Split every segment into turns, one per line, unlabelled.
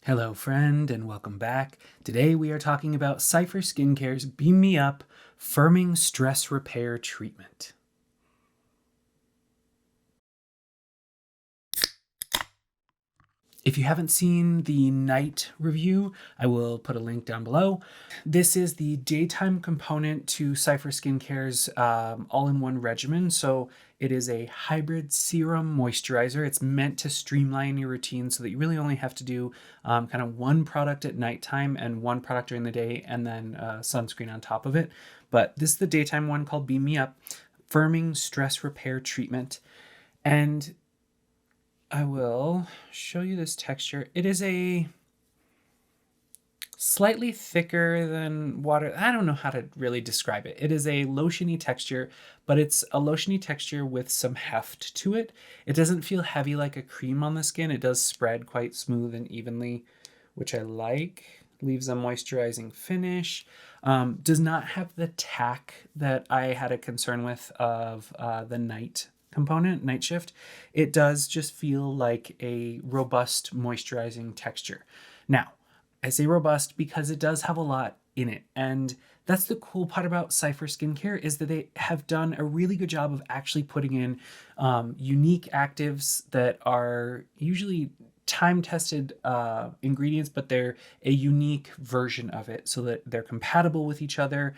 Hello friend and welcome back. Today we are talking about Cipher Skincare's Beam Me Up Firming Stress Repair Treatment. If you haven't seen the night review, I will put a link down below. This is the daytime component to Cipher Skincare's all-in-one regimen. So it is a hybrid serum moisturizer. It's meant to streamline your routine so that you really only have to do kind of one product at nighttime and one product during the day, and then sunscreen on top of it. But this is the daytime one called Beam Me Up Firming Stress Repair Treatment. And I will show you this texture. It is a slightly thicker than water. I don't know how to really describe it. It is a lotiony texture, but it's a lotiony texture with some heft to it. It doesn't feel heavy like a cream on the skin. It does spread quite smooth and evenly, which I like. Leaves a moisturizing finish. Does not have the tack that I had a concern with of the night component, night shift. It does just feel like a robust moisturizing texture. Now, I say robust because it does have a lot in it, and that's the cool part about Cipher Skincare, is that they have done a really good job of actually putting in unique actives that are usually time-tested ingredients, but they're a unique version of it so that they're compatible with each other,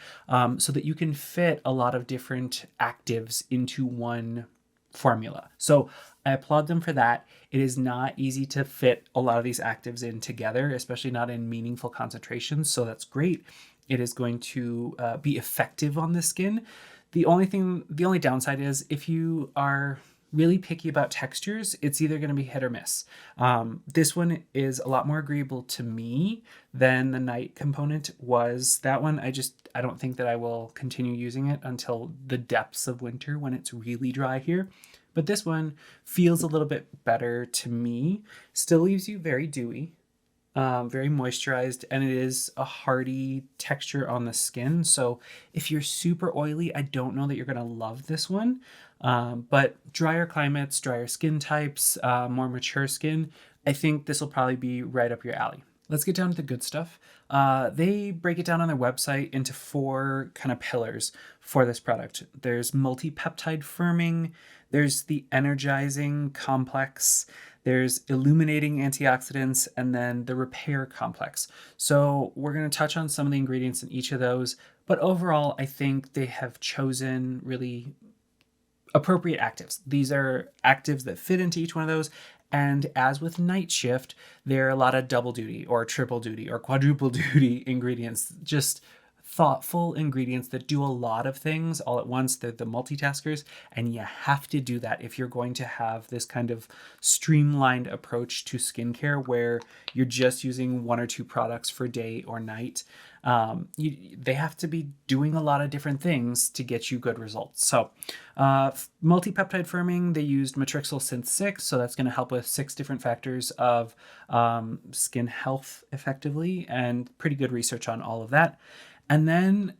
so that you can fit a lot of different actives into one formula. So I applaud them for that. It is not easy to fit a lot of these actives in together, especially not in meaningful concentrations. So that's great. It is going to be effective on the skin. The only downside is if you are really picky about textures, it's either going to be hit or miss. This one is a lot more agreeable to me than the night component was. That one, I don't think that I will continue using it until the depths of winter when it's really dry here. But this one feels a little bit better to me. Still leaves you very dewy, very moisturized, and it is a hardy texture on the skin. So if you're super oily, I don't know that you're going to love this one. But drier climates, drier skin types, more mature skin, I think this will probably be right up your alley. Let's get down to the good stuff. They break it down on their website into 4 kind of pillars for this product. There's multi-peptide firming, there's the energizing complex, there's illuminating antioxidants, and then the repair complex. So we're going to touch on some of the ingredients in each of those, but overall, I think they have chosen really appropriate actives. These are actives that fit into each one of those. And as with night shift, there are a lot of double duty or triple duty or quadruple duty ingredients, just thoughtful ingredients that do a lot of things all at once. They're the multitaskers, and you have to do that if you're going to have this kind of streamlined approach to skincare where you're just using 1 or 2 products for day or night. They have to be doing a lot of different things to get you good results. So multi-peptide firming, they used Matrixyl Synth 6, so that's going to help with 6 different factors of skin health effectively, and pretty good research on all of that. And then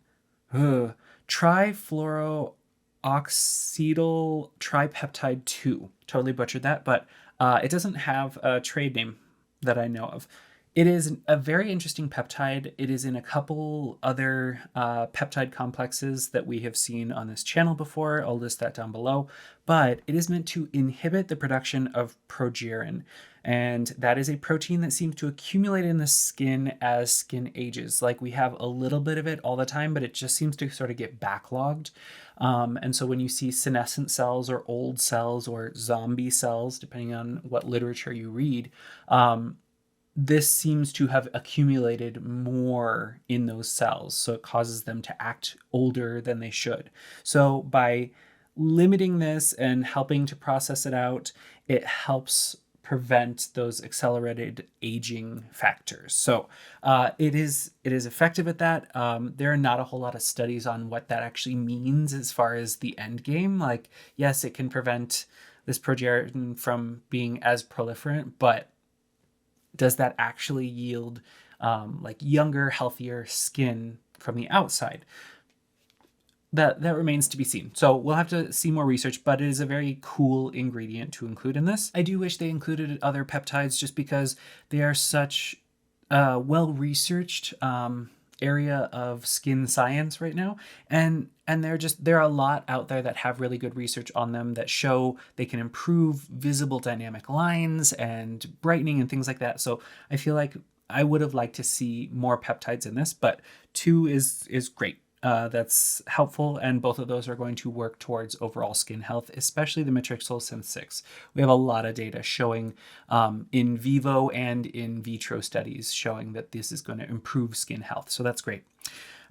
trifluorooctasyl tripeptide 2. Totally butchered that, but it doesn't have a trade name that I know of. It is a very interesting peptide. It is in a couple other peptide complexes that we have seen on this channel before. I'll list that down below. But it is meant to inhibit the production of progerin. And that is a protein that seems to accumulate in the skin as skin ages. Like, we have a little bit of it all the time, but it just seems to sort of get backlogged. And so when you see senescent cells or old cells or zombie cells, depending on what literature you read, this seems to have accumulated more in those cells, so it causes them to act older than they should. So by limiting this and helping to process it out, it helps prevent those accelerated aging factors. So it is effective at that. There are not a whole lot of studies on what that actually means as far as the end game. Like, yes, it can prevent this progerin from being as proliferant, but does that actually yield like younger, healthier skin from the outside? that remains to be seen. So we'll have to see more research, but it is a very cool ingredient to include in this. I do wish they included other peptides just because they are such a well-researched area of skin science right now, and there are a lot out there that have really good research on them that show they can improve visible dynamic lines and brightening and things like that. So I feel like I would have liked to see more peptides in this, but two is great. That's helpful, and both of those are going to work towards overall skin health, especially the Matrixyl Synth 6. We have a lot of data showing in vivo and in vitro studies showing that this is going to improve skin health, so that's great.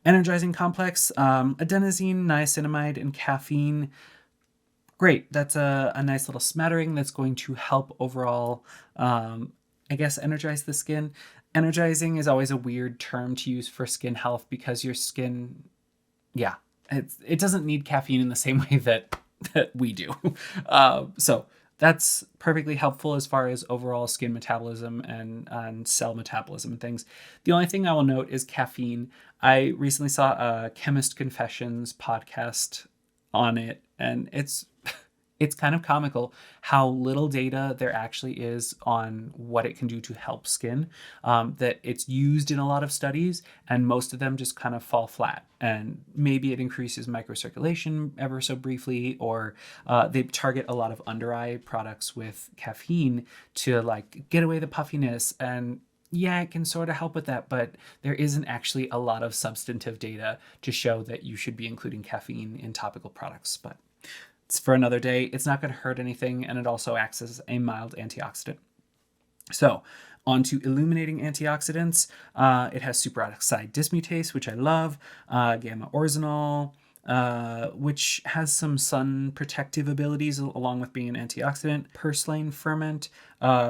Energizing complex, adenosine, niacinamide, and caffeine. Great, that's a nice little smattering that's going to help overall, I guess, energize the skin. Energizing is always a weird term to use for skin health because your skin, yeah, it doesn't need caffeine in the same way that we do. So that's perfectly helpful as far as overall skin metabolism and cell metabolism and things. The only thing I will note is caffeine. I recently saw a Chemist Confessions podcast on it, and it's kind of comical how little data there actually is on what it can do to help skin. That it's used in a lot of studies, and most of them just kind of fall flat. And maybe it increases microcirculation ever so briefly, or they target a lot of under eye products with caffeine to like get away the puffiness. And yeah, it can sort of help with that, but there isn't actually a lot of substantive data to show that you should be including caffeine in topical products. But it's for another day. It's not going to hurt anything, and it also acts as a mild antioxidant. So, on to illuminating antioxidants. It has superoxide dismutase, which I love, gamma orzinol, which has some sun protective abilities along with being an antioxidant. Purslane ferment,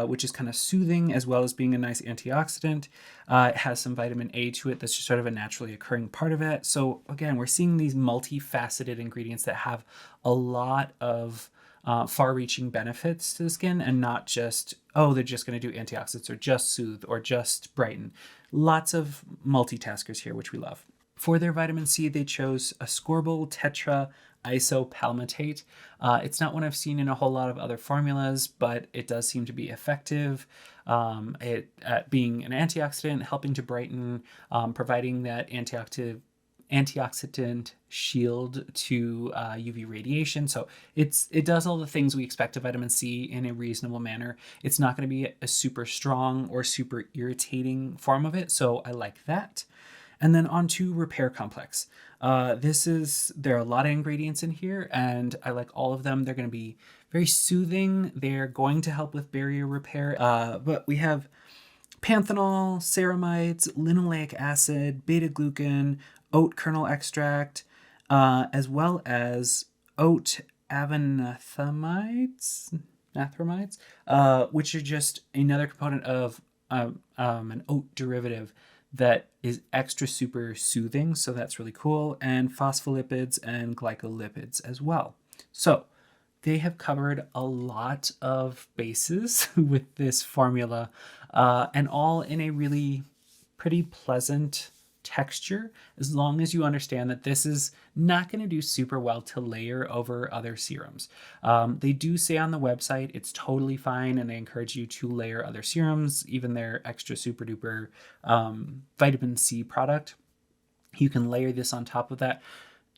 which is kind of soothing as well as being a nice antioxidant. It has some vitamin A to it that's just sort of a naturally occurring part of it. So again, we're seeing these multifaceted ingredients that have a lot of far-reaching benefits to the skin, and not just, oh, they're just going to do antioxidants or just soothe or just brighten. Lots of multitaskers here, which we love. For their vitamin C, they chose ascorbyl tetra isopalmitate. It's not one I've seen in a whole lot of other formulas, but it does seem to be effective. It being an antioxidant, helping to brighten, providing that antioxidant shield to UV radiation. So it does all the things we expect of vitamin C in a reasonable manner. It's not going to be a super strong or super irritating form of it, so I like that. And then on to repair complex. There are a lot of ingredients in here, and I like all of them. They're going to be very soothing. They're going to help with barrier repair. But we have panthenol, ceramides, linoleic acid, beta-glucan, oat kernel extract, as well as oat avenethamides, which are just another component of an oat derivative that is extra super soothing, so that's really cool, and phospholipids and glycolipids as well. So they have covered a lot of bases with this formula, and all in a really pretty pleasant texture, as long as you understand that this is not going to do super well to layer over other serums. They do say on the website it's totally fine, and they encourage you to layer other serums, even their extra super duper vitamin C product. You can layer this on top of that.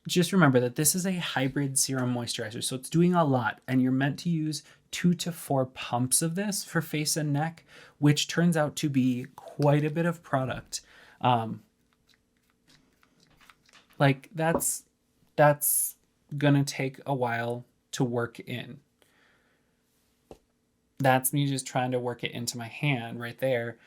Just remember that this is a hybrid serum moisturizer, so it's doing a lot, and you're meant to use 2 to 4 pumps of this for face and neck, which turns out to be quite a bit of product. Like that's gonna take a while to work in. That's me just trying to work it into my hand right there.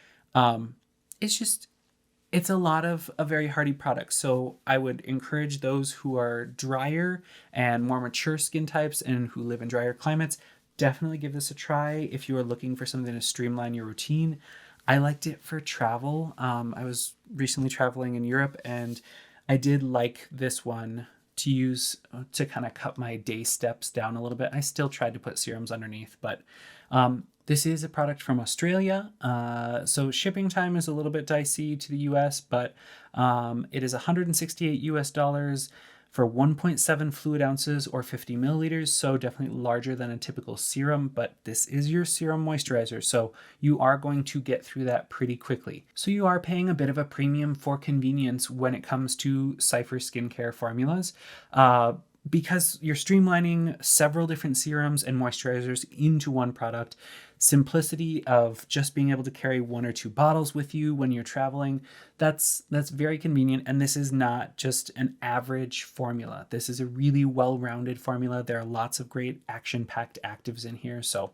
It's a lot of a very hardy product. So I would encourage those who are drier and more mature skin types and who live in drier climates, definitely give this a try if you are looking for something to streamline your routine. I liked it for travel. I was recently traveling in Europe, and I did like this one to use to kind of cut my day steps down a little bit. I still tried to put serums underneath, but this is a product from Australia. So shipping time is a little bit dicey to the US, but it is $168 US. for 1.7 fluid ounces or 50 milliliters, so definitely larger than a typical serum, but this is your serum moisturizer, so you are going to get through that pretty quickly. So you are paying a bit of a premium for convenience when it comes to Cipher skincare formulas. Because you're streamlining several different serums and moisturizers into one product, simplicity of just being able to carry 1 or 2 bottles with you when you're traveling, that's very convenient. And this is not just an average formula. This is a really well-rounded formula. There are lots of great action-packed actives in here. So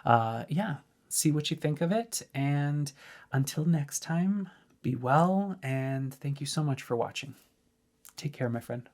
yeah, see what you think of it. And until next time, be well, and thank you so much for watching. Take care, my friend.